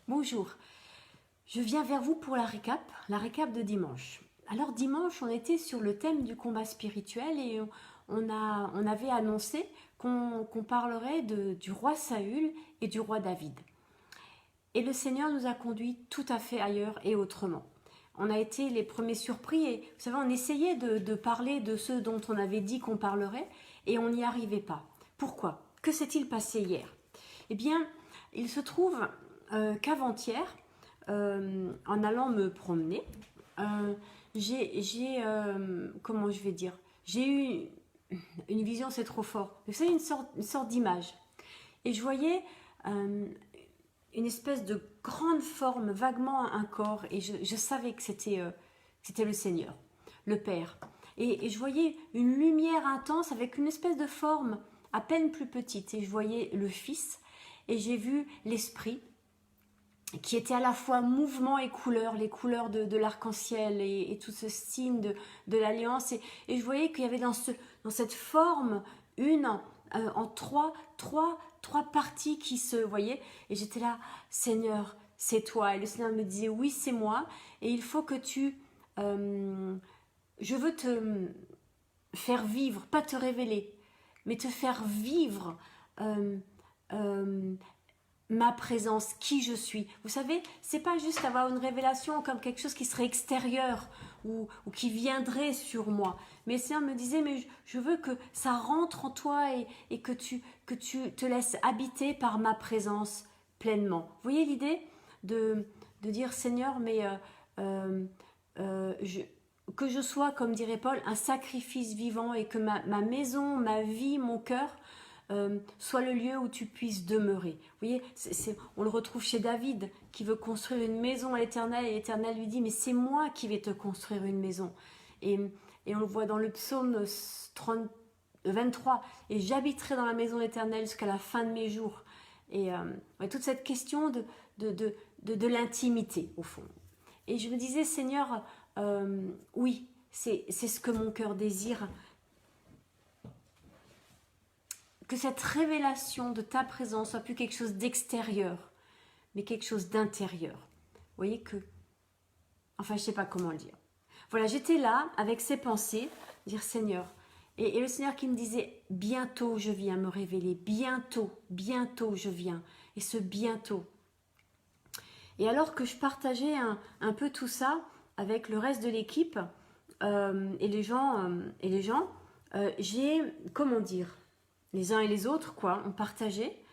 Bonjour, je viens vers vous pour la récap de dimanche. Alors dimanche, on était sur le thème du combat spirituel et on avait annoncé qu'on parlerait du roi Saül et du roi David. Et le Seigneur nous a conduits tout à fait ailleurs et autrement. On a été les premiers surpris et vous savez, on essayait de parler de ceux dont on avait dit qu'on parlerait et on n'y arrivait pas. Pourquoi? Que s'est-il passé hier? Eh bien, il se trouve qu'avant-hier, en allant me promener, comment je vais dire, j'ai eu une vision, c'est trop fort. Vous savez, une sorte d'image. Et je voyais une espèce de grande forme, vaguement un corps, et je savais que c'était le Seigneur, le Père. Et je voyais une lumière intense avec une espèce de forme à peine plus petite, et je voyais le Fils, et j'ai vu l'Esprit, qui était à la fois mouvement et couleur, les couleurs de l'arc-en-ciel et tout ce signe de l'alliance. Et je voyais qu'il y avait dans cette forme en trois parties qui se voyaient. Et j'étais là, Seigneur, c'est toi. Et le Seigneur me disait, oui, c'est moi. Et il faut que je veux te faire vivre, pas te révéler, mais te faire vivre ma présence, qui je suis. Vous savez, c'est pas juste avoir une révélation comme quelque chose qui serait extérieur ou qui viendrait sur moi. Mais le Seigneur me disait, mais je veux que ça rentre en toi et que tu te laisses habiter par ma présence pleinement. Vous voyez l'idée de dire, Seigneur, mais que je sois, comme dirait Paul, un sacrifice vivant et que ma maison, ma vie, mon cœur soit le lieu où tu puisses demeurer. Vous voyez, on le retrouve chez David qui veut construire une maison à l'Éternel et l'Éternel lui dit, mais c'est moi qui vais te construire une maison. Et on le voit dans le psaume 23, et j'habiterai dans la maison de l'Éternel jusqu'à la fin de mes jours. Et toute cette question de l'intimité au fond. Et je me disais, Seigneur, oui, c'est ce que mon cœur désire. Que cette révélation de ta présence soit plus quelque chose d'extérieur, mais quelque chose d'intérieur. Vous voyez que... Enfin, je ne sais pas comment le dire. Voilà, j'étais là avec ces pensées, dire Seigneur. Et le Seigneur qui me disait, bientôt je viens me révéler, bientôt je viens. Et ce bientôt. Et alors que je partageais un peu tout ça avec le reste de l'équipe et les gens, j'ai, comment dire, les uns et les autres, quoi, ont partagé.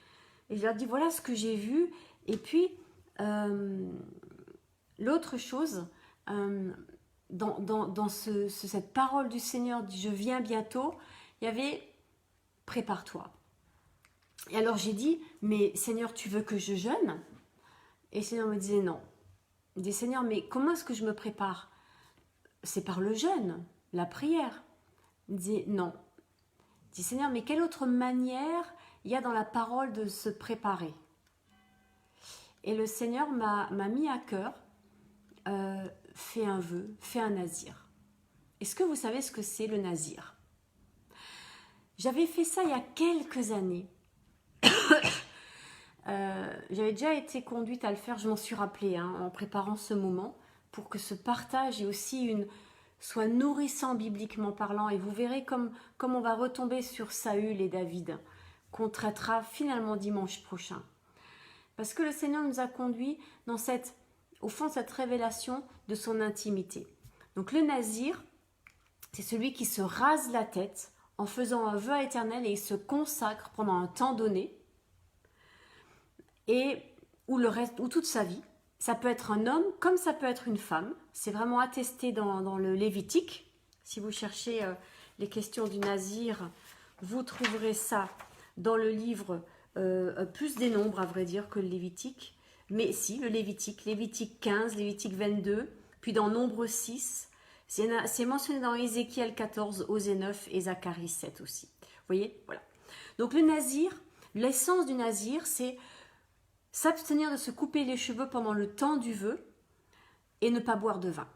Et je leur dis, voilà ce que j'ai vu. Et puis, l'autre chose, dans cette parole du Seigneur, dit, je viens bientôt, il y avait, prépare-toi. Et alors j'ai dit, mais Seigneur, tu veux que je jeûne? Et le Seigneur me disait, non. Il dit, Seigneur, mais comment est-ce que je me prépare? C'est par le jeûne, la prière. Il disait, non. Je dis, Seigneur, mais quelle autre manière il y a dans la parole de se préparer? Et le Seigneur m'a mis à cœur, fais un vœu, fais un nazir. Est-ce que vous savez ce que c'est le nazir? J'avais fait ça il y a quelques années. J'avais déjà été conduite à le faire, je m'en suis rappelée en préparant ce moment, pour que ce partage ait aussi soit nourrissant bibliquement parlant, et vous verrez comme on va retomber sur Saül et David, qu'on traitera finalement dimanche prochain. Parce que le Seigneur nous a conduits au fond de cette révélation de son intimité. Donc le nazir, c'est celui qui se rase la tête en faisant un vœu éternel et il se consacre pendant un temps donné, ou toute sa vie. Ça peut être un homme comme ça peut être une femme. C'est vraiment attesté dans le Lévitique. Si vous cherchez les questions du nazir, vous trouverez ça dans le livre, plus des nombres à vrai dire que le Lévitique. Mais si, le Lévitique 15, Lévitique 22, puis dans Nombre 6. C'est mentionné dans Ézéchiel 14, Osée 9 et Zacharie 7 aussi. Vous voyez, voilà. Donc le nazir, l'essence du nazir, c'est s'abstenir de se couper les cheveux pendant le temps du vœu et ne pas boire de vin.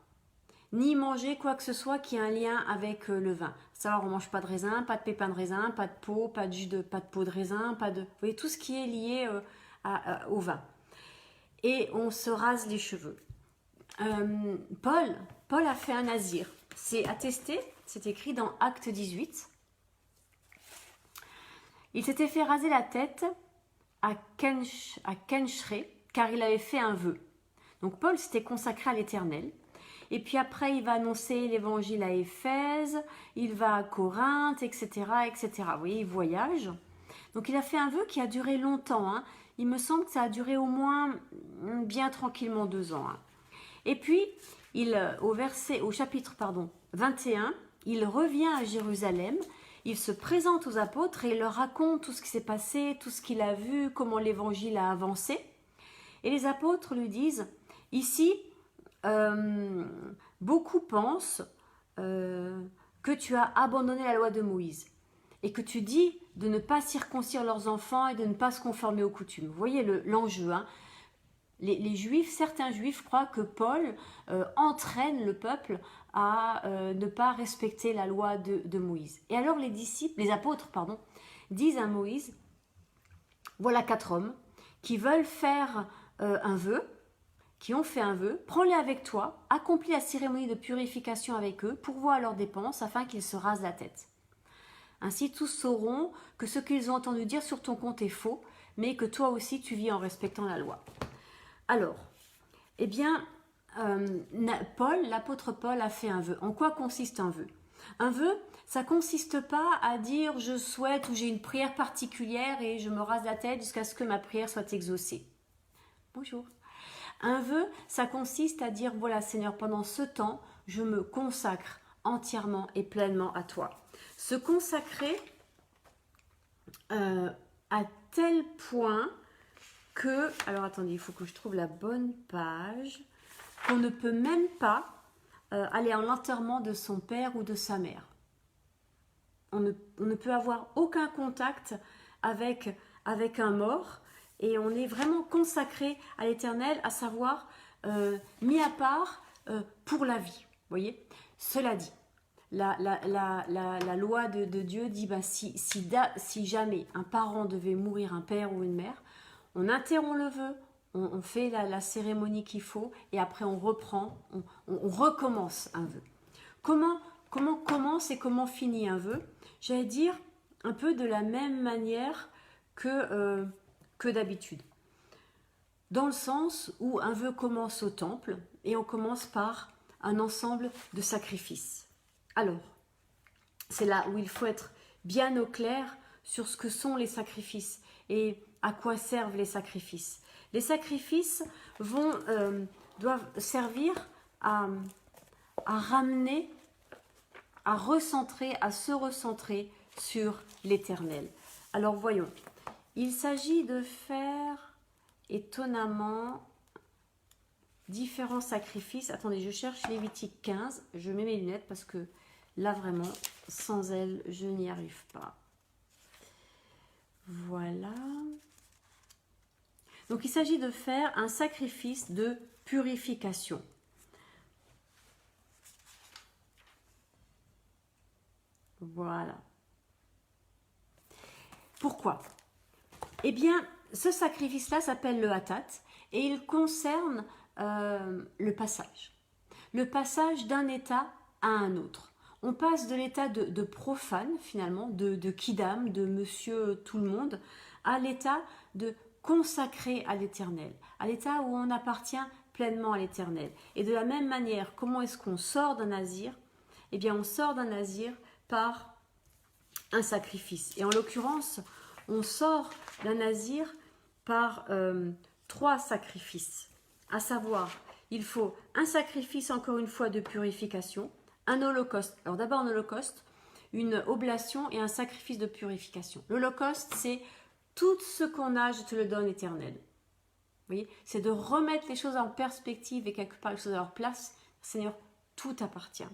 Ni manger quoi que ce soit qui ait un lien avec le vin. Ça, on ne mange pas de raisin, pas de pépins de raisin, pas de peau, pas de peau de raisin, vous voyez, tout ce qui est lié au vin. et on se rase les cheveux. Paul a fait un nazir. C'est attesté, c'est écrit dans Acte 18. Il s'était fait raser la tête à Kenchre, car il avait fait un vœu. Donc Paul s'était consacré à l'Éternel. Et puis après, il va annoncer l'évangile à Éphèse, il va à Corinthe, etc., etc. Vous voyez, il voyage. Donc il a fait un vœu qui a duré longtemps. Hein. Il me semble que ça a duré au moins bien tranquillement 2 ans. Hein. Et puis, au chapitre 21, il revient à Jérusalem, il se présente aux apôtres et il leur raconte tout ce qui s'est passé, tout ce qu'il a vu, comment l'évangile a avancé. Et les apôtres lui disent, ici, beaucoup pensent que tu as abandonné la loi de Moïse et que tu dis de ne pas circoncire leurs enfants et de ne pas se conformer aux coutumes. Vous voyez l'enjeu, hein. Les Juifs, certains Juifs croient que Paul entraîne le peuple à ne pas respecter la loi de Moïse. Et alors les apôtres, disent à Moïse, voilà 4 hommes qui veulent faire un vœu, qui ont fait un vœu, prends-les avec toi, accomplis la cérémonie de purification avec eux, pourvois à leurs dépenses afin qu'ils se rasent la tête. Ainsi tous sauront que ce qu'ils ont entendu dire sur ton compte est faux, mais que toi aussi tu vis en respectant la loi. Alors, eh bien, l'apôtre Paul a fait un vœu. En quoi consiste un vœu? Un vœu, ça consiste pas à dire je souhaite ou j'ai une prière particulière et je me rase la tête jusqu'à ce que ma prière soit exaucée. Bonjour. Un vœu, ça consiste à dire voilà Seigneur, pendant ce temps, je me consacre entièrement et pleinement à toi. Se consacrer à tel point que, alors attendez, il faut que je trouve la bonne page, qu'on ne peut même pas aller à l'enterrement de son père ou de sa mère. On ne peut avoir aucun contact avec un mort et on est vraiment consacré à l'Éternel, à savoir mis à part pour la vie. Vous voyez? Cela dit, la loi de Dieu dit si jamais un parent devait mourir, un père ou une mère, on interrompt le vœu, on fait la cérémonie qu'il faut et après on reprend, on recommence un vœu. Comment commence et comment finit un vœu? J'allais dire un peu de la même manière que d'habitude. Dans le sens où un vœu commence au temple et on commence par un ensemble de sacrifices. Alors, c'est là où il faut être bien au clair sur ce que sont les sacrifices et à quoi servent les sacrifices. Les sacrifices doivent servir à ramener, à recentrer, à se recentrer sur l'Éternel. Alors voyons, il s'agit de faire étonnamment différents sacrifices. Attendez, je cherche Lévitique 15, je mets mes lunettes parce que là vraiment, sans elles, je n'y arrive pas. Voilà. Donc il s'agit de faire un sacrifice de purification. Voilà. Pourquoi? Eh bien, ce sacrifice-là s'appelle le hatat et il concerne le passage. Le passage d'un état à un autre. On passe de l'état de profane, finalement, de kidam, de monsieur tout le monde, à l'état de consacré à l'Éternel, à l'état où on appartient pleinement à l'Éternel. Et de la même manière, comment est-ce qu'on sort d'un nazir? Eh bien, on sort d'un nazir par un sacrifice. Et en l'occurrence, on sort d'un nazir par 3 sacrifices. À savoir, il faut un sacrifice, encore une fois, de purification, un holocauste. Alors d'abord un holocauste, une oblation et un sacrifice de purification. L'holocauste, c'est tout ce qu'on a, je te le donne, Éternel. Vous voyez, c'est de remettre les choses en perspective et quelque part les choses à leur place. Seigneur, tout appartient.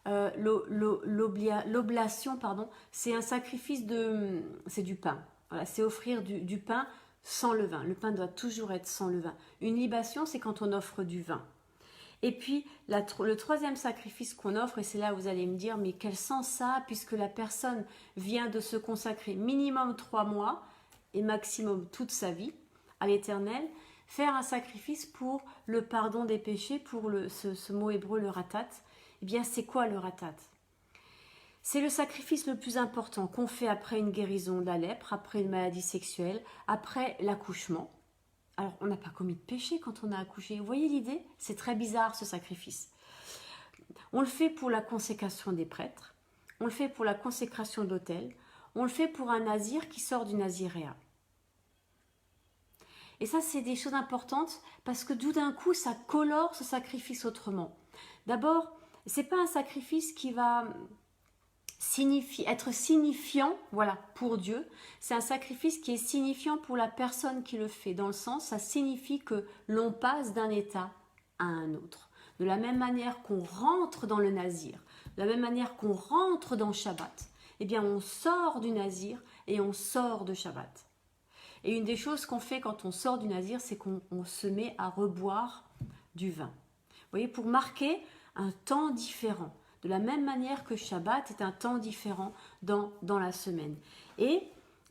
L'oblation, c'est un sacrifice c'est du pain. Voilà, c'est offrir du pain sans levain. Le pain doit toujours être sans levain. Une libation, c'est quand on offre du vin. Et puis, le troisième sacrifice qu'on offre, et c'est là où vous allez me dire, mais quel sens ça a, puisque la personne vient de se consacrer minimum 3 mois et maximum toute sa vie à l'Éternel, faire un sacrifice pour le pardon des péchés, pour ce mot hébreu, le ratat. Eh bien, c'est quoi le ratat? C'est le sacrifice le plus important qu'on fait après une guérison de la lèpre, après une maladie sexuelle, après l'accouchement. Alors, on n'a pas commis de péché quand on a accouché. Vous voyez l'idée? C'est très bizarre ce sacrifice. On le fait pour la consécration des prêtres, on le fait pour la consécration de l'autel, on le fait pour un nazir qui sort du naziréat. Et ça, c'est des choses importantes parce que tout d'un coup, ça colore ce sacrifice autrement. D'abord, c'est pas un sacrifice qui va être signifiant, voilà, pour Dieu. C'est un sacrifice qui est signifiant pour la personne qui le fait, dans le sens, ça signifie que l'on passe d'un état à un autre. De la même manière qu'on rentre dans le nazir, de la même manière qu'on rentre dans Shabbat, eh bien on sort du nazir et on sort de Shabbat. Et une des choses qu'on fait quand on sort du nazir, c'est qu'on se met à reboire du vin. Vous voyez, pour marquer un temps différent. De la même manière que Shabbat est un temps différent dans la semaine. Et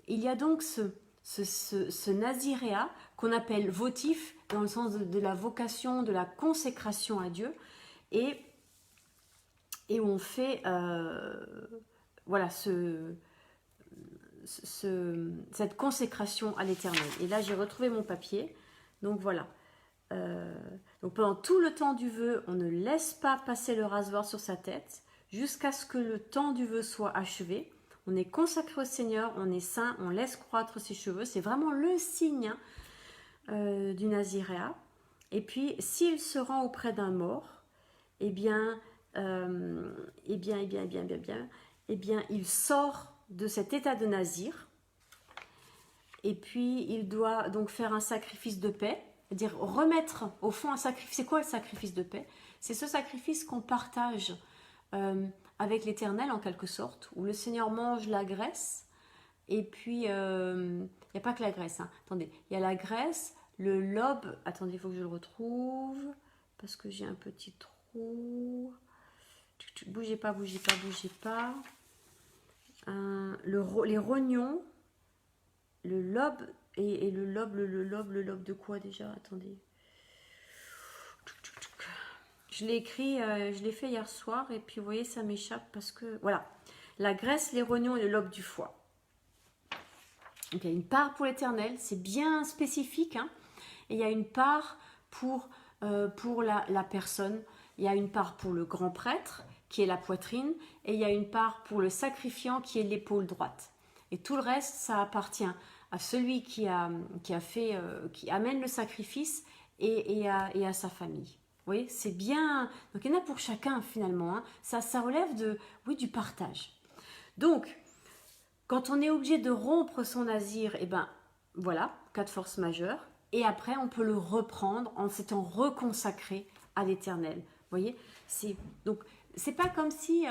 il y a donc ce naziréat qu'on appelle votif, dans le sens de la vocation, de la consécration à Dieu. Et on fait voilà, cette consécration à l'Éternel. Et là, j'ai retrouvé mon papier. Donc voilà. Donc pendant tout le temps du vœu, on ne laisse pas passer le rasoir sur sa tête jusqu'à ce que le temps du vœu soit achevé. On est consacré au Seigneur, on est saint, on laisse croître ses cheveux. C'est vraiment le signe du naziréat. Et puis, s'il se rend auprès d'un mort, eh bien, il sort de cet état de nazir. Et puis, il doit donc faire un sacrifice de paix. C'est-à-dire remettre au fond un sacrifice. C'est quoi le sacrifice de paix? C'est ce sacrifice qu'on partage avec l'Éternel en quelque sorte, où le Seigneur mange la graisse, et puis il n'y a pas que la graisse, hein. Attendez, il y a la graisse, le lobe, attendez, il faut que je le retrouve, parce que j'ai un petit trou, bougez pas, les rognons, le lobe, et le lobe de quoi déjà? Attendez. Je l'ai écrit, je l'ai fait hier soir, et puis vous voyez, ça m'échappe parce que, voilà. La graisse, les rognons et le lobe du foie. Donc il y a une part pour l'Éternel, c'est bien spécifique, hein, et il y a une part pour la personne. Il y a une part pour le grand prêtre, qui est la poitrine, et il y a une part pour le sacrifiant, qui est l'épaule droite. Et tout le reste, ça appartient à celui qui amène le sacrifice et à sa famille. Vous voyez, c'est bien. Donc il y en a pour chacun finalement, hein. Ça relève du partage. Donc, quand on est obligé de rompre son nazir, eh ben voilà, cas de force majeure. Et après, on peut le reprendre en s'étant reconsacré à l'Éternel. Vous voyez, donc c'est pas comme si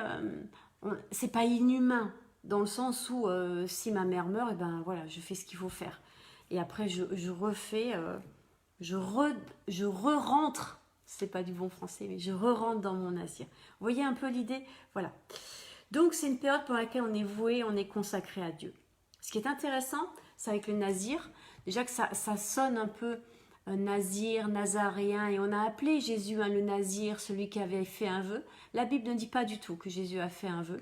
c'est pas inhumain. Dans le sens où si ma mère meurt, eh ben voilà, je fais ce qu'il faut faire. Et après, je refais, je re-rentre, c'est pas du bon français, mais je re-rentre dans mon nazir. Vous voyez un peu l'idée? Voilà. Donc, c'est une période pour laquelle on est voué, on est consacré à Dieu. Ce qui est intéressant, c'est avec le nazir, déjà que ça sonne un peu nazir, nazaréen, et on a appelé Jésus le nazir, celui qui avait fait un vœu. La Bible ne dit pas du tout que Jésus a fait un vœu.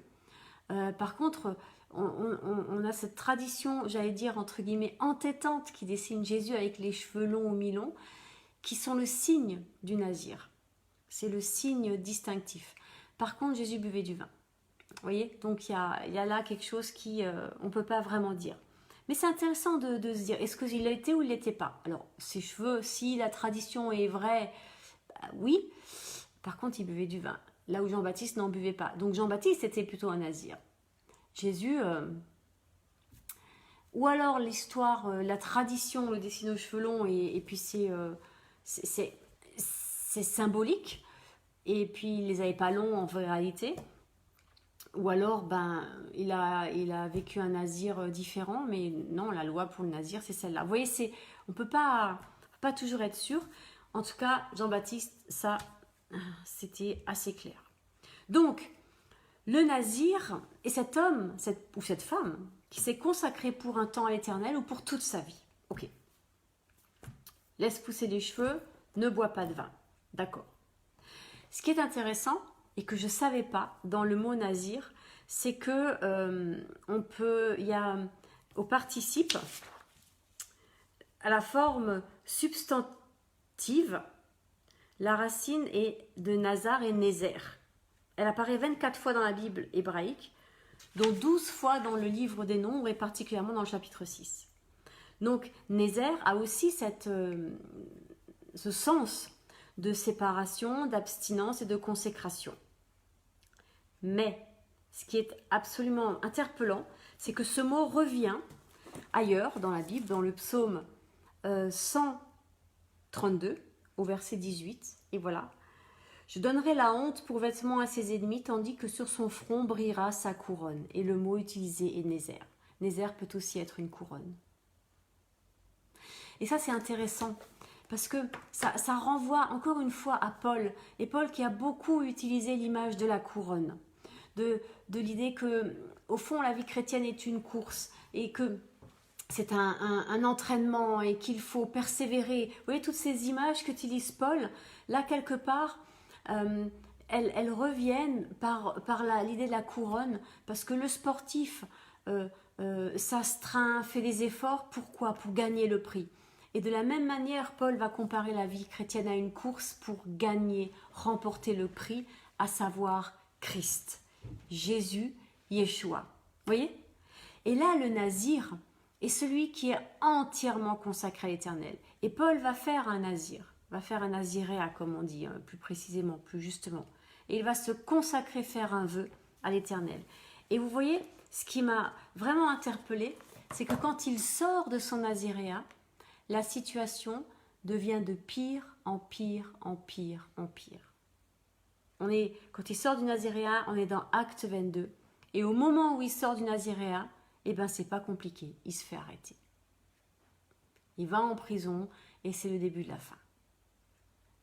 Par contre, on a cette tradition, j'allais dire entre guillemets entêtante, qui dessine Jésus avec les cheveux longs ou mi-longs, qui sont le signe du nazir. C'est le signe distinctif. Par contre, Jésus buvait du vin. Vous voyez, donc il y a là quelque chose on ne peut pas vraiment dire. Mais c'est intéressant de se dire, est-ce qu'il l'a été ou il ne l'était pas? Alors, ses cheveux, si la tradition est vraie, bah, oui. Par contre, il buvait du vin. Là où Jean-Baptiste n'en buvait pas. Donc Jean-Baptiste était plutôt un nazir. Jésus, ou alors l'histoire, la tradition le dessine aux cheveux longs et puis c'est symbolique. Et puis il les avait pas longs en réalité. Ou alors il a vécu un nazir différent, mais non, la loi pour le nazir c'est celle-là. Vous voyez, on peut pas toujours être sûr. En tout cas, Jean-Baptiste, ça c'était assez clair. Donc, le nazir est cet homme ou cette femme qui s'est consacré pour un temps à l'Éternel ou pour toute sa vie. Ok. laisse pousser les cheveux, ne bois pas de vin. D'accord. Ce qui est intéressant, et que je ne savais pas dans le mot nazir, c'est que il y a au participe, à la forme substantive, la racine est de Nazar et Nézer. Elle apparaît 24 fois dans la Bible hébraïque, dont 12 fois dans le livre des Nombres et particulièrement dans le chapitre 6. Donc Nézer a aussi ce sens de séparation, d'abstinence et de consécration. Mais ce qui est absolument interpellant, c'est que ce mot revient ailleurs dans la Bible, dans le psaume 132, au verset 18, et voilà. Je donnerai la honte pour vêtement à ses ennemis, tandis que sur son front brillera sa couronne. Et le mot utilisé est Nézer. Nézer peut aussi être une couronne. Et ça, c'est intéressant, parce que ça renvoie encore une fois à Paul. Et Paul qui a beaucoup utilisé l'image de la couronne, de l'idée que, au fond, la vie chrétienne est une course, et que c'est un entraînement, et qu'il faut persévérer. Vous voyez, toutes ces images qu'utilise Paul, là, quelque part, elles reviennent par l'idée de la couronne, parce que le sportif s'astreint, fait des efforts, pourquoi? Pour gagner le prix. Et de la même manière, Paul va comparer la vie chrétienne à une course pour gagner, remporter le prix, à savoir Christ, Jésus, Yeshua. Vous voyez? Et là, le nazir est celui qui est entièrement consacré à l'Éternel. Et Paul va faire un nazir. Va faire un naziréa, comme on dit, plus précisément, plus justement. Et il va se consacrer, faire un vœu à l'Éternel. Et vous voyez, ce qui m'a vraiment interpellée, c'est que quand il sort de son naziréa, la situation devient de pire en pire, en pire, en pire. Quand il sort du naziréa, on est dans Acte 22. Et au moment où il sort du naziréa, eh ben, c'est pas compliqué, il se fait arrêter. Il va en prison et c'est le début de la fin.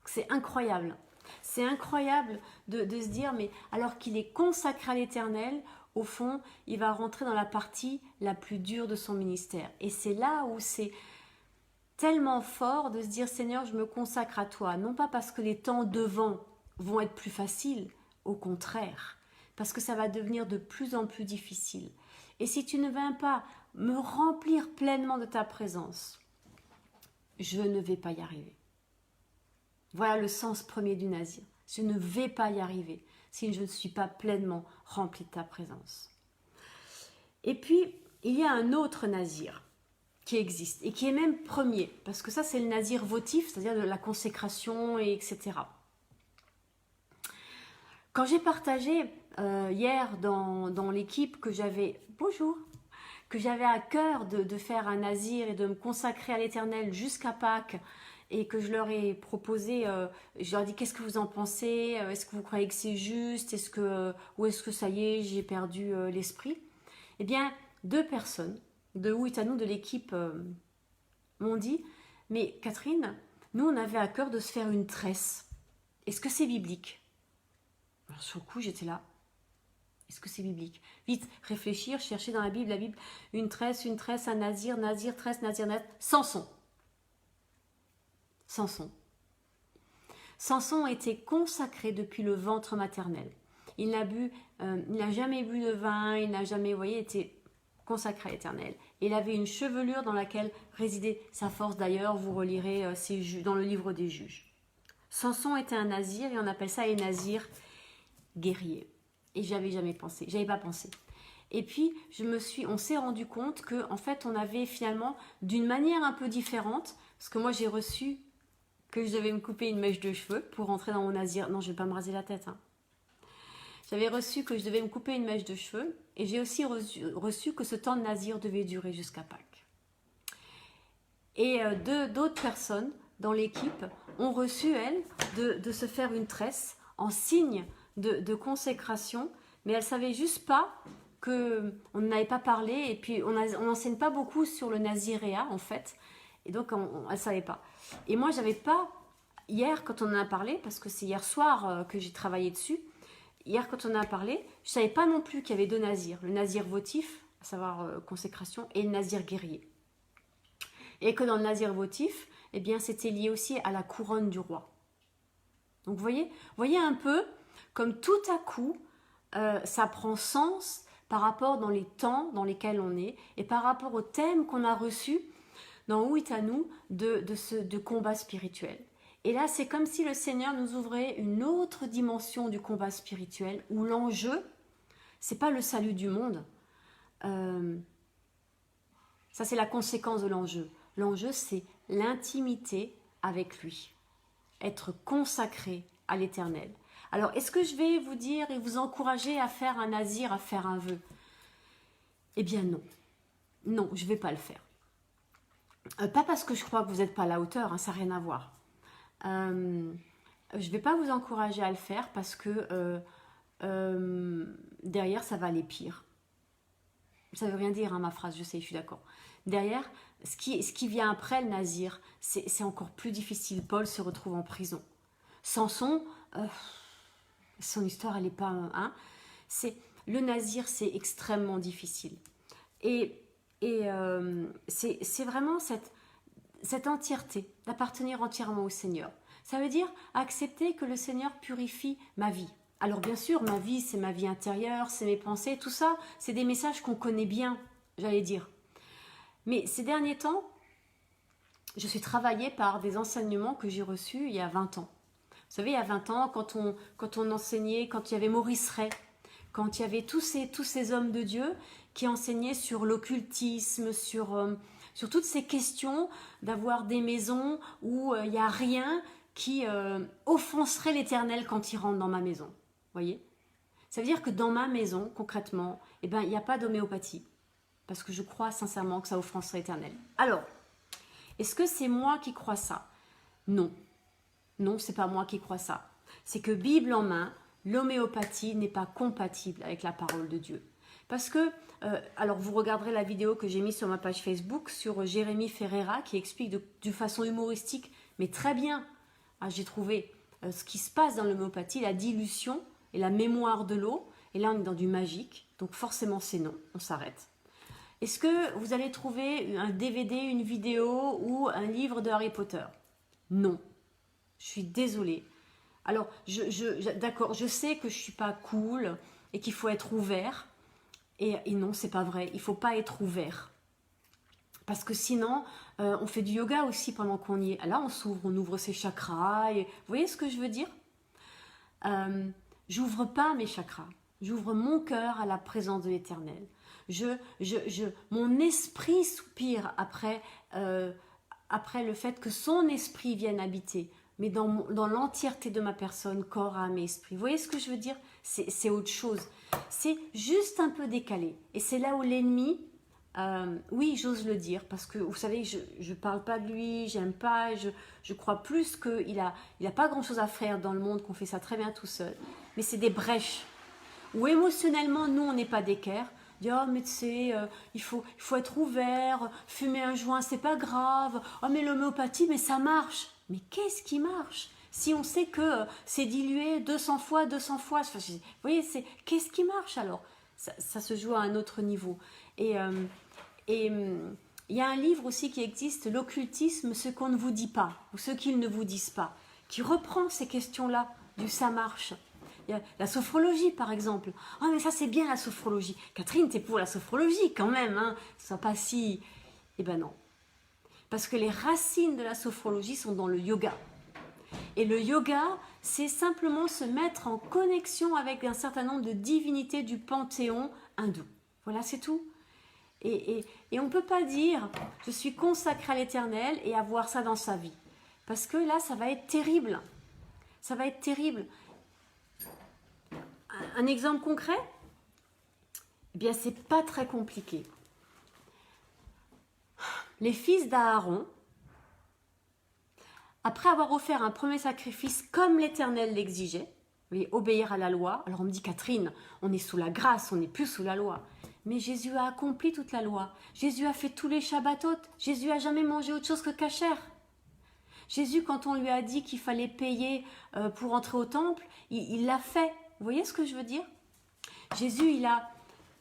C'est incroyable. C'est incroyable de se dire, mais alors qu'il est consacré à l'Éternel, au fond, il va rentrer dans la partie la plus dure de son ministère. Et c'est là où c'est tellement fort de se dire, Seigneur, je me consacre à toi. Non pas parce que les temps devant vont être plus faciles, au contraire, parce que ça va devenir de plus en plus difficile. Et si tu ne viens pas me remplir pleinement de ta présence, je ne vais pas y arriver. Voilà le sens premier du nazir. Je ne vais pas y arriver si je ne suis pas pleinement rempli de ta présence. Et puis, il y a un autre nazir qui existe et qui est même premier, parce que ça c'est le nazir votif, c'est-à-dire de la consécration, et etc. Quand j'ai partagé hier dans l'équipe que j'avais à cœur de faire un nazir et de me consacrer à l'Éternel jusqu'à Pâques, et que je leur ai proposé, je leur ai dit, qu'est-ce que vous en pensez? Est-ce que vous croyez que c'est juste? Ou est-ce que ça y est, j'ai perdu l'esprit? Eh bien, 2 personnes de Ouitanou, de l'équipe, m'ont dit, mais Catherine, nous on avait à cœur de se faire une tresse. Est-ce que c'est biblique? Alors, sur le coup, j'étais là. Est-ce que c'est biblique? Vite, réfléchir, chercher dans la Bible, une tresse, un nazir, tresse, nazir, Samson. Samson était consacré depuis le ventre maternel. Il n'a jamais bu de vin, il n'a jamais, été consacré à l'Éternel. Il avait une chevelure dans laquelle résidait sa force. D'ailleurs, vous relirez dans le livre des Juges. Samson était un nazir et on appelle ça les nazirs guerriers. Et j'avais pas pensé. Et puis, on s'est rendu compte que, en fait, on avait finalement, d'une manière un peu différente, parce que moi, j'ai reçu que je devais me couper une mèche de cheveux pour rentrer dans mon nazir. Non, je vais pas me raser la tête. J'avais reçu que je devais me couper une mèche de cheveux, et j'ai aussi reçu que ce temps de nazir devait durer jusqu'à Pâques. Et d'autres personnes dans l'équipe ont reçu, elles, de se faire une tresse en signe de consécration, mais elles ne savaient juste pas qu'on n'avait pas parlé, et puis on n'enseigne pas beaucoup sur le naziréa en fait, et donc elles ne savaient pas. Et moi j'avais pas, hier quand on en a parlé, parce que c'est hier soir que j'ai travaillé dessus, hier quand on en a parlé, je ne savais pas non plus qu'il y avait 2 nazirs, le nazir votif, à savoir consécration, et le nazir guerrier. Et que dans le nazir votif, eh bien, c'était lié aussi à la couronne du roi. Donc, voyez un peu comme tout à coup, ça prend sens par rapport dans les temps dans lesquels on est et par rapport au thème qu'on a reçu dans Où est à nous de combat spirituel. Et là, c'est comme si le Seigneur nous ouvrait une autre dimension du combat spirituel où l'enjeu, c'est pas le salut du monde. Ça, c'est la conséquence de l'enjeu. L'enjeu, c'est l'intimité avec lui. Être consacré à l'Éternel. Alors, est-ce que je vais vous dire et vous encourager à faire un nazir, à faire un vœu? Eh bien non. Non, je ne vais pas le faire. Pas parce que je crois que vous n'êtes pas à la hauteur, hein, ça n'a rien à voir. Je ne vais pas vous encourager à le faire parce que derrière, ça va aller pire. Ça ne veut rien dire, hein, ma phrase, je sais, je suis d'accord. Derrière, ce qui vient après le nazir, c'est encore plus difficile. Paul se retrouve en prison. Samson, son histoire, elle n'est pas... Hein, le nazir, c'est extrêmement difficile. Et c'est vraiment cette entièreté, d'appartenir entièrement au Seigneur. Ça veut dire accepter que le Seigneur purifie ma vie. Alors bien sûr, ma vie, c'est ma vie intérieure, c'est mes pensées, tout ça, c'est des messages qu'on connaît bien, j'allais dire. Mais ces derniers temps, je suis travaillée par des enseignements que j'ai reçus il y a 20 ans. Vous savez, il y a 20 ans, quand on enseignait, quand il y avait Maurice Ray, quand il y avait tous ces hommes de Dieu qui enseignaient sur l'occultisme, sur toutes ces questions d'avoir des maisons où il n'y a rien qui offenserait l'Éternel quand il rentre dans ma maison. Voyez ? Ça veut dire que dans ma maison, concrètement, eh ben, il n'y a pas d'homéopathie. Parce que je crois sincèrement que ça offenserait l'Éternel. Alors, est-ce que c'est moi qui crois ça? Non. Non, c'est pas moi qui crois ça. C'est que Bible en main, l'homéopathie n'est pas compatible avec la parole de Dieu. Parce que, alors vous regarderez la vidéo que j'ai mise sur ma page Facebook sur Jérémy Ferreira qui explique de façon humoristique, mais très bien, j'ai trouvé ce qui se passe dans l'homéopathie, la dilution et la mémoire de l'eau. Et là, on est dans du magique, donc forcément c'est non, on s'arrête. Est-ce que vous allez trouver un DVD, une vidéo ou un livre de Harry Potter? Non. Je suis désolée. Alors, d'accord, je sais que je ne suis pas cool et qu'il faut être ouvert. Et non, c'est pas vrai. Il ne faut pas être ouvert. Parce que sinon, on fait du yoga aussi pendant qu'on y est. Là, on ouvre ses chakras. Vous voyez ce que je veux dire? J'ouvre pas mes chakras. J'ouvre mon cœur à la présence de l'Éternel. Mon esprit soupire après le fait que son esprit vienne habiter. Mais dans l'entièreté de ma personne, corps, âme et esprit. Vous voyez ce que je veux dire? C'est autre chose. C'est juste un peu décalé. Et c'est là où l'ennemi, oui, j'ose le dire, parce que vous savez, je ne parle pas de lui, j'aime pas, je crois plus qu'il a pas grand-chose à faire dans le monde, qu'on fait ça très bien tout seul. Mais c'est des brèches où émotionnellement, nous, on n'est pas d'équerre. Oh, mais tu sais, il faut être ouvert, fumer un joint, c'est pas grave. Oh, mais l'homéopathie, mais ça marche. Mais qu'est-ce qui marche? Si on sait que c'est dilué 200 fois, enfin, vous voyez, qu'est-ce qui marche alors? Ça se joue à un autre niveau. Et il y a un livre aussi qui existe, L'occultisme, ce qu'on ne vous dit pas, ou ce qu'ils ne vous disent pas, qui reprend ces questions-là du ça marche. Il y a la sophrologie, par exemple. Ah, mais ça, c'est bien la sophrologie. Catherine, t'es pour la sophrologie quand même, hein. Ça pas si... Eh ben non. Parce que les racines de la sophrologie sont dans le yoga. Et le yoga, c'est simplement se mettre en connexion avec un certain nombre de divinités du panthéon hindou. Voilà, c'est tout. Et on ne peut pas dire « je suis consacré à l'Éternel » et avoir ça dans sa vie. Parce que là, ça va être terrible. Ça va être terrible. Un exemple concret? Eh bien, c'est pas très compliqué. Les fils d'Aaron, après avoir offert un premier sacrifice comme l'Éternel l'exigeait, obéir à la loi. Alors on me dit, Catherine, on est sous la grâce, on n'est plus sous la loi. Mais Jésus a accompli toute la loi. Jésus a fait tous les Shabbatot. Jésus a jamais mangé autre chose que kasher. Jésus, quand on lui a dit qu'il fallait payer pour entrer au temple, il l'a fait. Vous voyez ce que je veux dire? Jésus, il a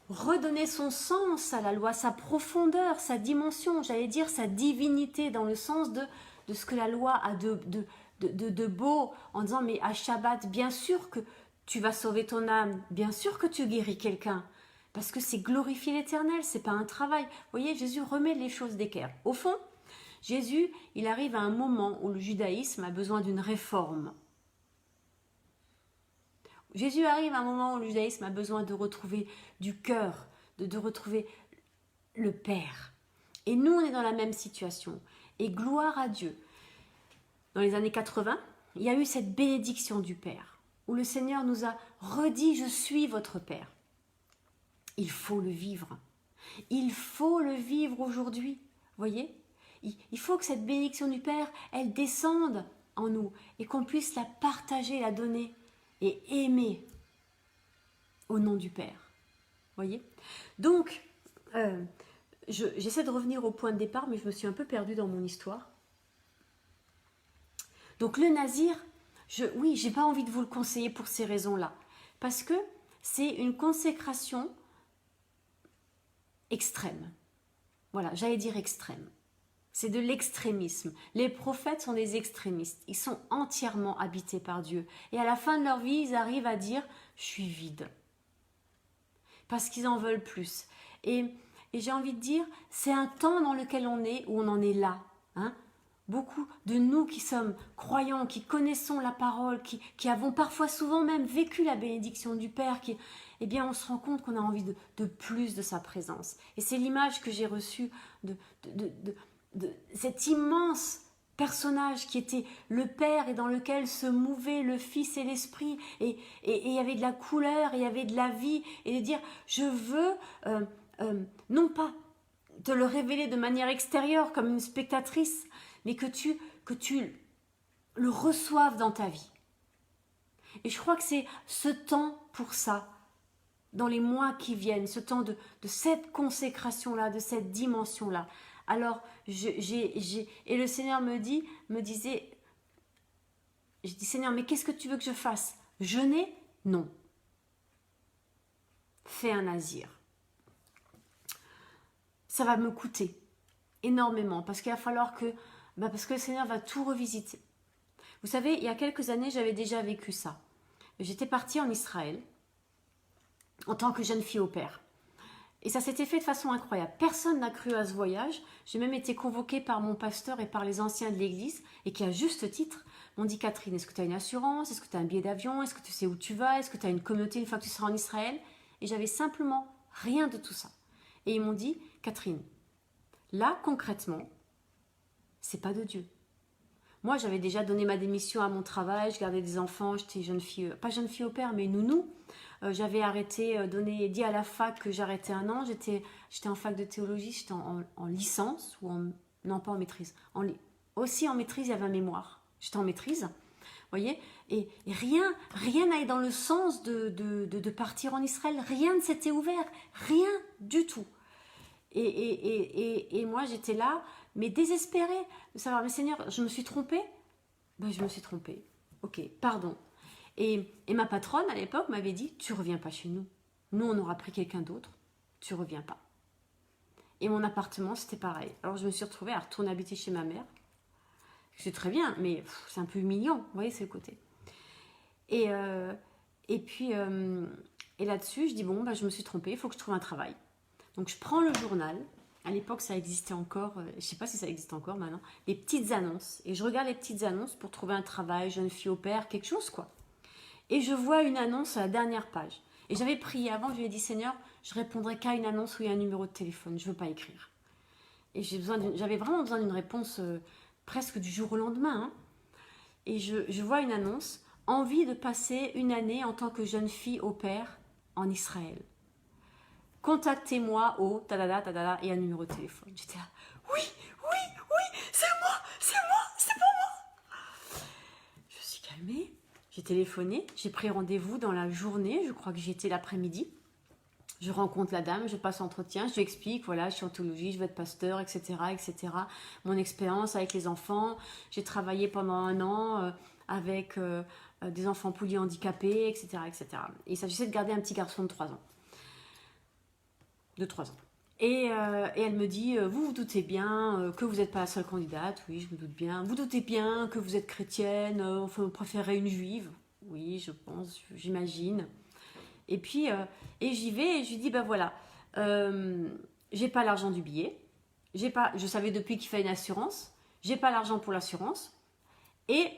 redonner son sens à la loi, sa profondeur, sa dimension, j'allais dire sa divinité, dans le sens de ce que la loi a de beau, en disant mais à Shabbat, bien sûr que tu vas sauver ton âme, bien sûr que tu guéris quelqu'un, parce que c'est glorifier l'Éternel, c'est pas un travail. Vous voyez, Jésus remet les choses d'équerre. Au fond, Jésus, il arrive à un moment où le judaïsme a besoin d'une réforme. Jésus arrive à un moment où le judaïsme a besoin de retrouver du cœur, de retrouver le Père. Et nous, on est dans la même situation. Et gloire à Dieu. Dans les années 80, il y a eu cette bénédiction du Père, où le Seigneur nous a redit « Je suis votre Père ». Il faut le vivre. Il faut le vivre aujourd'hui. Voyez, il faut que cette bénédiction du Père, elle descende en nous et qu'on puisse la partager, la donner et aimer au nom du Père. Voyez. Donc, j'essaie de revenir au point de départ, mais je me suis un peu perdue dans mon histoire. Donc le nazir, oui, j'ai pas envie de vous le conseiller pour ces raisons-là, parce que c'est une consécration extrême. Voilà, j'allais dire extrême. C'est de l'extrémisme. Les prophètes sont des extrémistes. Ils sont entièrement habités par Dieu. Et à la fin de leur vie, ils arrivent à dire « je suis vide ». Parce qu'ils en veulent plus. Et j'ai envie de dire, c'est un temps dans lequel on est, où on en est là. Hein. Beaucoup de nous qui sommes croyants, qui connaissons la parole, qui avons parfois souvent même vécu la bénédiction du Père, eh bien on se rend compte qu'on a envie de plus de sa présence. Et c'est l'image que j'ai reçue de cet immense personnage qui était le Père et dans lequel se mouvaient le Fils et l'Esprit, et il y avait de la couleur, et il y avait de la vie, et de dire je veux non pas te le révéler de manière extérieure comme une spectatrice, mais que tu le reçoives dans ta vie. Et je crois que c'est ce temps pour ça, dans les mois qui viennent, ce temps de cette consécration-là, de cette dimension-là. Alors, et le Seigneur me disait, je dis Seigneur, mais qu'est-ce que tu veux que je fasse? Jeûner? Non. Fais un nazir. Ça va me coûter énormément, parce qu'il va falloir parce que le Seigneur va tout revisiter. Vous savez, il y a quelques années, j'avais déjà vécu ça. J'étais partie en Israël en tant que jeune fille au père. Et ça s'était fait de façon incroyable. Personne n'a cru à ce voyage. J'ai même été convoquée par mon pasteur et par les anciens de l'église, et qui, à juste titre, m'ont dit « Catherine, est-ce que tu as une assurance? Est-ce que tu as un billet d'avion? Est-ce que tu sais où tu vas? Est-ce que tu as une communauté une fois que tu seras en Israël ?» Et j'avais simplement rien de tout ça. Et ils m'ont dit « Catherine, là, concrètement, c'est pas de Dieu. » Moi, j'avais déjà donné ma démission à mon travail, je gardais des enfants, j'étais jeune fille, pas jeune fille au père, mais nounou. J'avais arrêté, dit à la fac que j'arrêtais un an. J'étais en fac de théologie, j'étais en licence, non pas en maîtrise. Aussi en maîtrise, il y avait un mémoire. J'étais en maîtrise, vous voyez, et rien n'allait dans le sens de partir en Israël. Rien ne s'était ouvert, rien du tout. Et moi, j'étais là, mais désespérée de savoir, mais Seigneur, je me suis trompée? Ben, je me suis trompée. Ok, pardon. Et ma patronne, à l'époque, m'avait dit, tu reviens pas chez nous. Nous, on aura pris quelqu'un d'autre. Tu reviens pas. Et mon appartement, c'était pareil. Alors, je me suis retrouvée à retourner habiter chez ma mère. C'est très bien, mais c'est un peu humiliant. Vous voyez, c'est le côté. Et puis, là-dessus, je dis, bon, ben, je me suis trompée, il faut que je trouve un travail. Donc, je prends le journal. À l'époque, ça existait encore, je ne sais pas si ça existe encore maintenant, les petites annonces. Et je regarde les petites annonces pour trouver un travail, jeune fille au père, quelque chose, quoi. Et je vois une annonce à la dernière page. Et j'avais prié avant, je lui ai dit, Seigneur, je répondrai qu'à une annonce où il y a un numéro de téléphone, je ne veux pas écrire. Et j'avais vraiment besoin d'une réponse presque du jour au lendemain. Hein. Et je vois une annonce, envie de passer une année en tant que jeune fille au père en Israël. Contactez-moi au tadada et un numéro de téléphone. J'étais là, oui, c'est pour moi. Je me suis calmée, j'ai téléphoné, j'ai pris rendez-vous dans la journée, je crois que j'y étais l'après-midi. Je rencontre la dame, je passe l'entretien, je lui explique, voilà, je suis en théologie, je veux être pasteur, etc., etc. Mon expérience avec les enfants, j'ai travaillé pendant 1 an avec des enfants polyhandicapés, etc., etc. Et il s'agissait de garder un petit garçon de 3 ans. 2-3 ans. Et elle me dit, vous vous doutez bien que vous n'êtes pas la seule candidate. Oui, je me doute bien. Vous doutez bien que vous êtes chrétienne, enfin, vous préférez une juive. Oui, je pense, j'imagine. Et puis, et j'y vais et je lui dis, ben voilà, j'ai pas l'argent du billet. Je savais depuis qu'il fallait une assurance. J'ai pas l'argent pour l'assurance. Et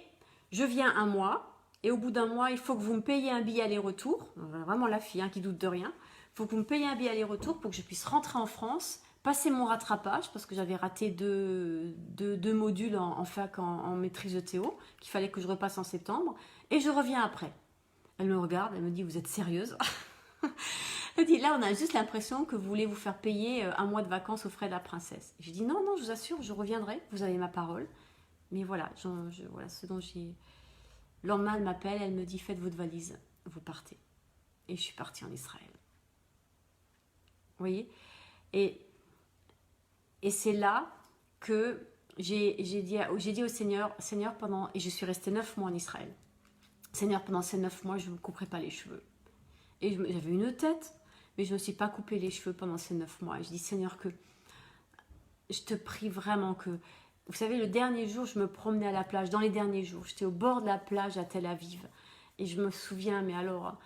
je viens un mois. Et au bout d'un mois, il faut que vous me payiez un billet aller-retour. Vraiment la fille qui doute de rien. Il faut que vous me payiez un billet aller-retour pour que je puisse rentrer en France, passer mon rattrapage, parce que j'avais raté deux modules en fac en maîtrise de Théo, qu'il fallait que je repasse en septembre. Et je reviens après. Elle me regarde, elle me dit, vous êtes sérieuse? Elle dit, là, on a juste l'impression que vous voulez vous faire payer un mois de vacances aux frais de la princesse. Je dis, non, non, je vous assure, je reviendrai, vous avez ma parole. Mais voilà, voilà ce dont j'ai... Le lendemain, elle m'appelle, elle me dit, faites votre valise, vous partez. Et je suis partie en Israël. Vous voyez? Et c'est là que j'ai dit au Seigneur, pendant... Et je suis restée 9 mois en Israël. Seigneur, pendant ces 9 mois, je ne me couperai pas les cheveux. Et j'avais une tête, mais je ne me suis pas coupé les cheveux pendant ces 9 mois. Et je dis, Seigneur, que je te prie vraiment que... Vous savez, le dernier jour, je me promenais à la plage. Dans les derniers jours, j'étais au bord de la plage à Tel Aviv. Et je me souviens, mais alors,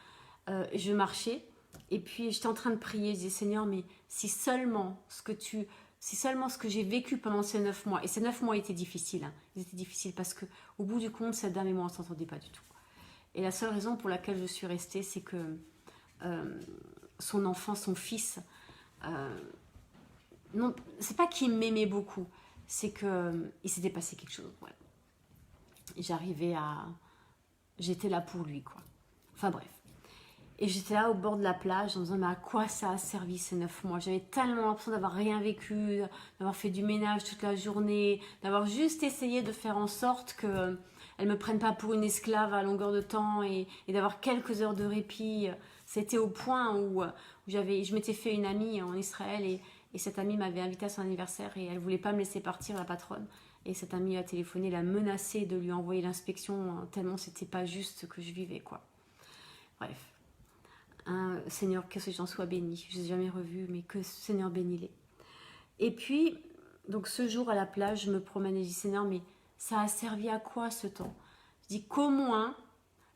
je marchais. Et puis, j'étais en train de prier. Je disais, Seigneur, mais si seulement ce que j'ai vécu pendant ces 9 mois, et ces 9 mois étaient difficiles, hein, ils étaient difficiles parce qu'au bout du compte, cette dame et moi, on ne s'entendait pas du tout. Et la seule raison pour laquelle je suis restée, c'est que son enfant, son fils, non, c'est pas qu'il m'aimait beaucoup, c'est que il s'était passé quelque chose. Voilà. J'étais là pour lui, quoi. Enfin bref. Et j'étais là au bord de la plage en me disant, mais à quoi ça a servi ces 9 mois? J'avais tellement l'impression d'avoir rien vécu, d'avoir fait du ménage toute la journée, d'avoir juste essayé de faire en sorte que elle me prenne pas pour une esclave à longueur de temps et d'avoir quelques heures de répit. C'était au point où je m'étais fait une amie en Israël et cette amie m'avait invité à son anniversaire et elle voulait pas me laisser partir, la patronne. Et cette amie a téléphoné, l'a menacée de lui envoyer l'inspection tellement c'était pas juste ce que je vivais, quoi. Bref. Seigneur, que ces gens soient bénis. Je ne les ai jamais revus, mais que Seigneur bénis-les. Et puis, donc ce jour à la plage, je me promène et je dis, Seigneur, mais ça a servi à quoi ce temps? Je dis, qu'au moins,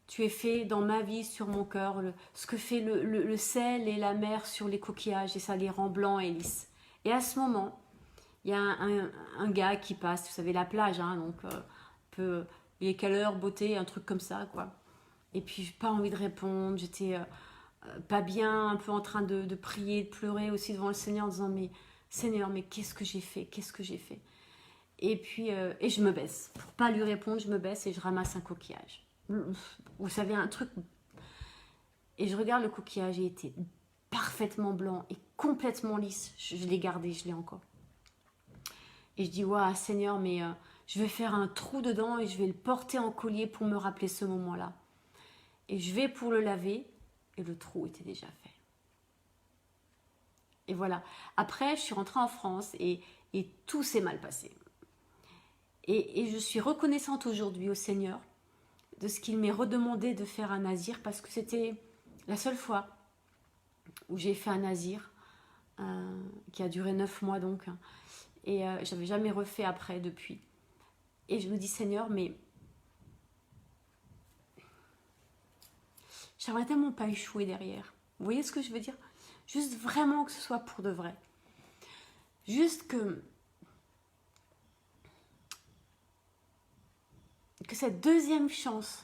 tu es fait dans ma vie, sur mon cœur, ce que fait le sel et la mer sur les coquillages, et ça les rend blancs et lisses. Et à ce moment, il y a un gars qui passe, vous savez, la plage, hein, donc il est quelle heure, beauté, un truc comme ça, quoi. Et puis, j'ai pas envie de répondre, j'étais pas bien, un peu en train de prier, de pleurer aussi devant le Seigneur en disant, mais Seigneur, mais qu'est-ce que j'ai fait? Qu'est-ce que j'ai fait? Et puis, et je me baisse. Pour pas lui répondre, je me baisse et je ramasse un coquillage. Vous savez, un truc. Et je regarde le coquillage, il était parfaitement blanc et complètement lisse. Je l'ai gardé, je l'ai encore. Et je dis, waouh, Seigneur, mais je vais faire un trou dedans et je vais le porter en collier pour me rappeler ce moment-là. Et je vais pour le laver et le trou était déjà fait. Et voilà. Après, je suis rentrée en France et tout s'est mal passé. Et je suis reconnaissante aujourd'hui au Seigneur de ce qu'il m'ait redemandé de faire un nazir parce que c'était la seule fois où j'ai fait un nazir qui a duré 9 mois donc. Et j'avais jamais refait après depuis. Et je me dis, Seigneur, mais j'aimerais tellement pas échouer derrière. Vous voyez ce que je veux dire? Juste vraiment que ce soit pour de vrai. Juste que cette deuxième chance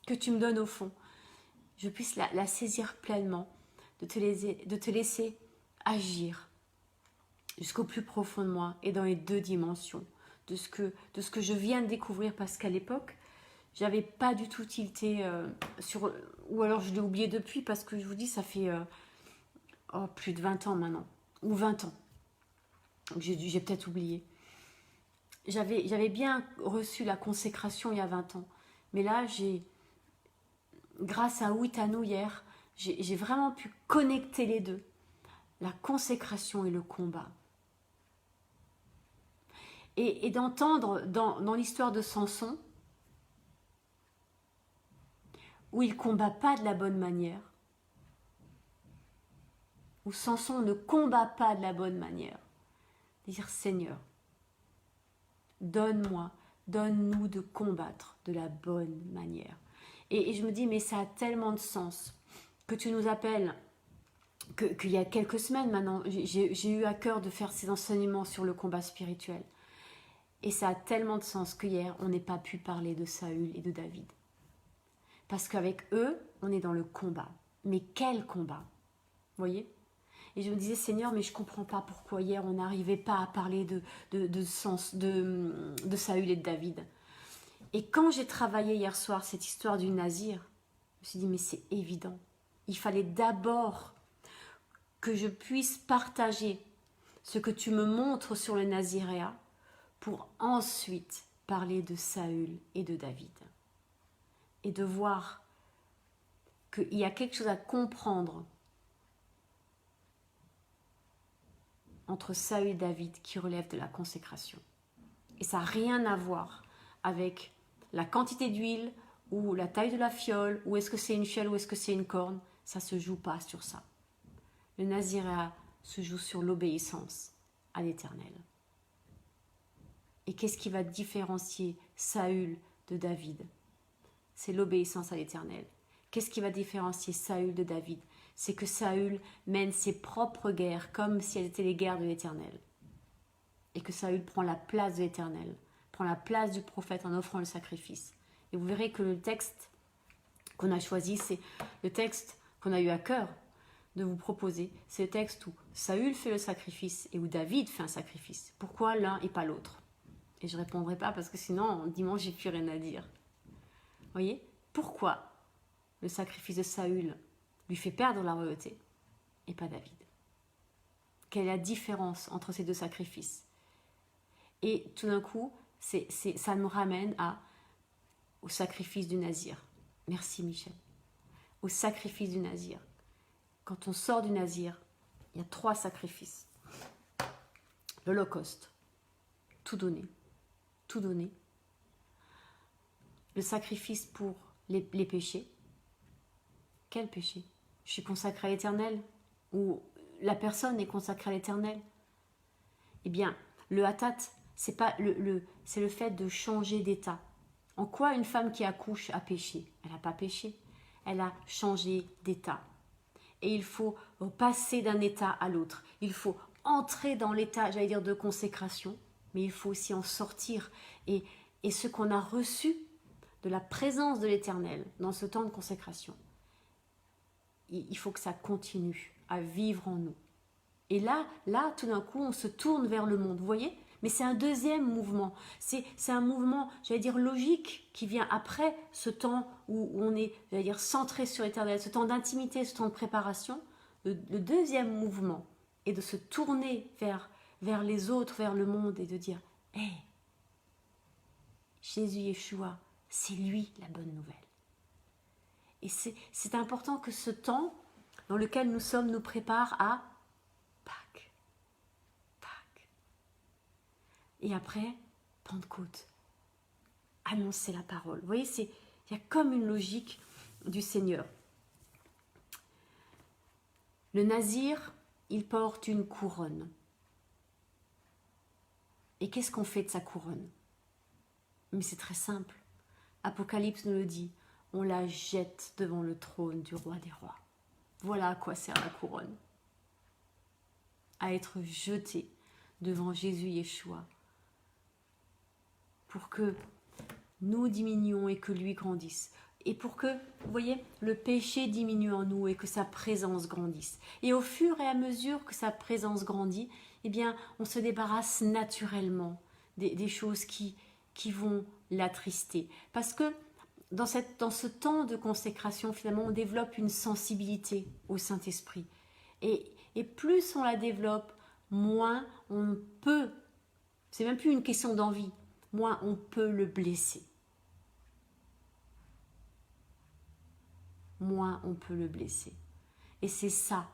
que tu me donnes au fond, je puisse la saisir pleinement, de te laisser agir jusqu'au plus profond de moi et dans les deux dimensions de ce que je viens de découvrir, parce qu'à l'époque, j'avais pas du tout tilté sur... Ou alors je l'ai oublié depuis, parce que je vous dis, ça fait plus de 20 ans maintenant, ou 20 ans. J'ai peut-être oublié. J'avais bien reçu la consécration il y a 20 ans. Mais là, grâce à Outano hier, j'ai vraiment pu connecter les deux. La consécration et le combat. Et d'entendre dans l'histoire de Samson, où il ne combat pas de la bonne manière, où Samson ne combat pas de la bonne manière. Dire Seigneur, donne-nous de combattre de la bonne manière. Et je me dis, mais ça a tellement de sens que tu nous appelles, qu'il y a quelques semaines maintenant, j'ai eu à cœur de faire ces enseignements sur le combat spirituel. Et ça a tellement de sens qu'hier, on n'ait pas pu parler de Saül et de David. Parce qu'avec eux, on est dans le combat. Mais quel combat? Vous voyez? Et je me disais, Seigneur, mais je ne comprends pas pourquoi hier, on n'arrivait pas à parler de Saül et de David. Et quand j'ai travaillé hier soir cette histoire du Nazir, je me suis dit, mais c'est évident. Il fallait d'abord que je puisse partager ce que tu me montres sur le Naziréat pour ensuite parler de Saül et de David. Et de voir qu'il y a quelque chose à comprendre entre Saül et David qui relève de la consécration. Et ça n'a rien à voir avec la quantité d'huile ou la taille de la fiole, ou est-ce que c'est une fiole ou est-ce que c'est une corne. Ça ne se joue pas sur ça. Le Naziréat se joue sur l'obéissance à l'Éternel. Et qu'est-ce qui va différencier Saül de David? C'est l'obéissance à l'Éternel. Qu'est-ce qui va différencier Saül de David? C'est que Saül mène ses propres guerres comme si elles étaient les guerres de l'Éternel. Et que Saül prend la place de l'Éternel, prend la place du prophète en offrant le sacrifice. Et vous verrez que le texte qu'on a choisi, c'est le texte qu'on a eu à cœur de vous proposer. C'est le texte où Saül fait le sacrifice et où David fait un sacrifice. Pourquoi l'un et pas l'autre? Et je ne répondrai pas parce que sinon, dimanche, j'ai plus rien à dire. Vous voyez? Pourquoi le sacrifice de Saül lui fait perdre la royauté et pas David? Quelle est la différence entre ces deux sacrifices? Et tout d'un coup, ça me ramène au sacrifice du Nazir. Merci Michel. Au sacrifice du Nazir. Quand on sort du Nazir, il y a 3 sacrifices. L'Holocauste, tout donner. Tout donner. Le sacrifice pour les péchés. Quel péché? Je suis consacrée à l'Éternel? Ou la personne est consacrée à l'Éternel? Eh bien, le hatat, c'est le fait de changer d'état. En quoi une femme qui accouche a péché? Elle n'a pas péché. Elle a changé d'état. Et il faut passer d'un état à l'autre. Il faut entrer dans l'état, j'allais dire, de consécration, mais il faut aussi en sortir. Et ce qu'on a reçu de la présence de l'Éternel dans ce temps de consécration, il faut que ça continue à vivre en nous. Et là, tout d'un coup, on se tourne vers le monde, vous voyez? Mais c'est un deuxième mouvement. C'est un mouvement, j'allais dire, logique, qui vient après ce temps où on est, j'allais dire, centré sur l'Éternel, ce temps d'intimité, ce temps de préparation. Le deuxième mouvement est de se tourner vers les autres, vers le monde, et de dire, hé, Jésus Yeshua, c'est lui la bonne nouvelle. Et c'est important que ce temps dans lequel nous sommes nous prépare à Pâques. Pâques. Et après, Pentecôte. Annoncer la parole. Vous voyez, il y a comme une logique du Seigneur. Le Nazir, il porte une couronne. Et qu'est-ce qu'on fait de sa couronne? Mais c'est très simple. Apocalypse nous le dit. On la jette devant le trône du roi des rois. Voilà à quoi sert la couronne. À être jetée devant Jésus Yeshua. Pour que nous diminuions et que lui grandisse. Et pour que, vous voyez, le péché diminue en nous et que sa présence grandisse. Et au fur et à mesure que sa présence grandit, eh bien, on se débarrasse naturellement des choses qui vont l'attrister. Parce que dans ce temps de consécration, finalement, on développe une sensibilité au Saint-Esprit. Et plus on la développe, moins on peut, c'est même plus une question d'envie, moins on peut le blesser. Moins on peut le blesser. Et c'est ça.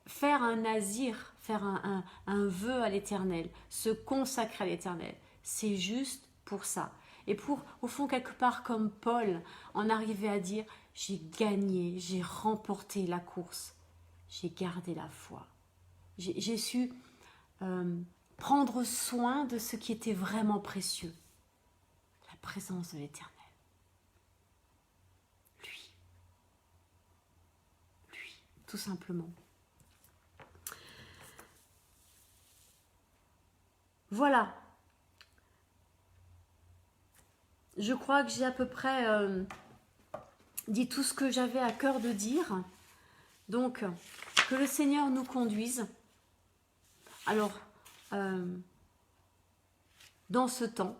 Faire un nazir, faire un vœu à l'Éternel, se consacrer à l'Éternel, c'est juste pour ça. Et pour, au fond, quelque part comme Paul, en arriver à dire, j'ai gagné, j'ai remporté la course. j'ai gardé la foi. J'ai su prendre soin de ce qui était vraiment précieux. La présence de l'Éternel. Lui, tout simplement. Voilà. Je crois que j'ai à peu près dit tout ce que j'avais à cœur de dire. Donc, que le Seigneur nous conduise. Alors, dans ce temps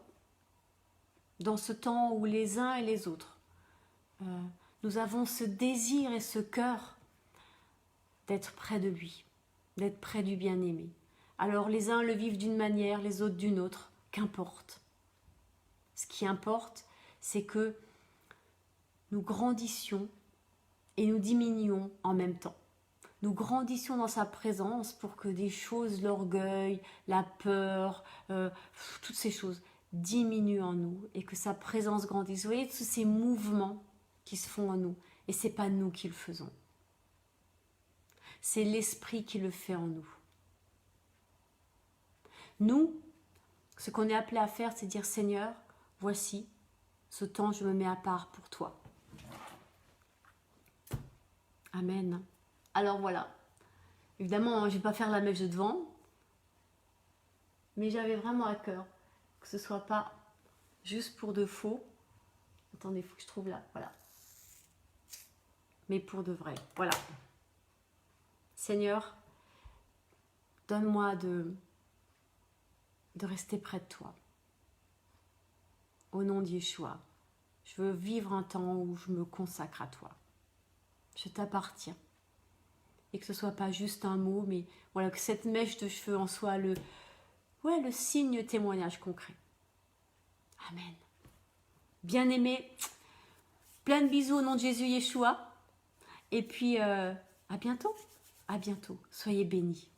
où les uns et les autres, nous avons ce désir et ce cœur d'être près de lui, d'être près du bien-aimé. Alors, les uns le vivent d'une manière, les autres d'une autre, qu'importe. Ce qui importe, c'est que nous grandissions et nous diminuons en même temps. Nous grandissions dans sa présence pour que des choses, l'orgueil, la peur, toutes ces choses diminuent en nous et que sa présence grandisse. Vous voyez tous ces mouvements qui se font en nous et c'est pas nous qui le faisons. C'est l'Esprit qui le fait en nous. Nous, ce qu'on est appelé à faire, c'est dire Seigneur, voici, ce temps je me mets à part pour toi. Amen. Alors voilà. Évidemment, je ne vais pas faire la mèche de devant, mais j'avais vraiment à cœur que ce ne soit pas juste pour de faux. Attendez, il faut que je trouve là. Voilà. Mais pour de vrai. Voilà. Seigneur, donne-moi de rester près de toi. Au nom de Yeshua, je veux vivre un temps où je me consacre à toi. Je t'appartiens. Et que ce ne soit pas juste un mot, mais voilà, que cette mèche de cheveux en soit le signe témoignage concret. Amen. Bien-aimés, plein de bisous au nom de Jésus Yeshua. Et puis, à bientôt. À bientôt. Soyez bénis.